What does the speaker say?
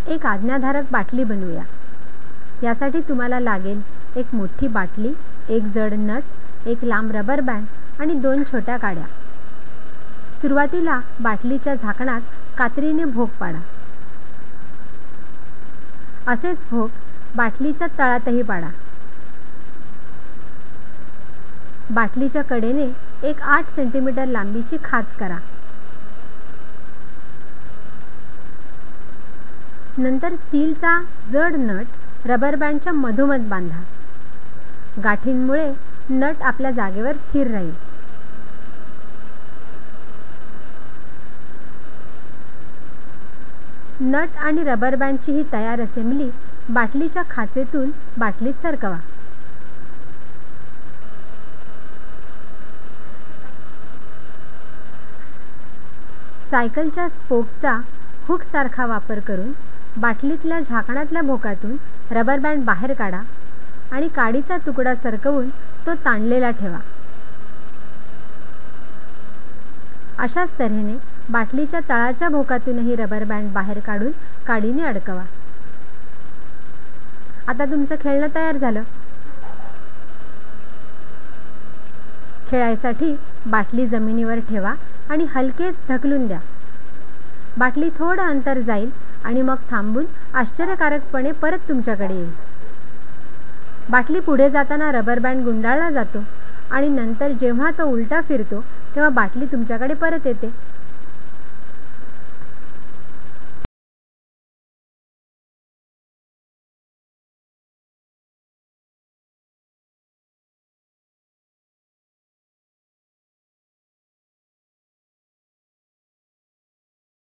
एक आज्ञाधारक बाटली बनवूया. यासाठी तुम्हाला लागेल एक मोठी बाटली, एक जड नट, एक लांब रबर बँड आणि 2 छोट्या काड्या. सुरुवातीला बाटलीच्या झाकणात कात्रीने भोक पाडा. असेच भोक बाटलीच्या तळातही पाडा. बाटलीच्या कडेने एक 8 सेंटीमीटर लांबीची खाच करा. नंतर स्टीलचा जड नट रबर बँडच्या मधोमध बांधा. गाठींमुळे नट आपल्या जागेवर स्थिर राहील. नट आणि रबर बँडची ही तयार असेंब्ली बाटलीच्या खाचेतून बाटलीत सरकवा. सायकलच्या स्पोकचा हुकसारखा वापर करून बाटलीतल्या झाकणातल्या भोकातून रबर बँड बाहेर काढा आणि काडीचा तुकडा सरकवून तो ताणलेला ठेवा. अशाच तऱ्हेने बाटलीच्या तळाच्या भोकातूनही रबर बँड बाहेर काढून काडीने अडकवा. आता तुमचं खेळणं तयार झालं. खेळायसाठी बाटली जमिनीवर ठेवा आणि हलकेच ढकलून द्या. बाटली थोडं अंतर जाईल आणि मग थांबून आश्चर्यकारकपणे परत तुमच्याकडे येईल. बाटली पुढे जाताना रबर बँड गुंडाळला जातो आणि नंतर जेव्हा तो उलटा फिरतो तेव्हा बाटली तुमच्याकडे परत येते.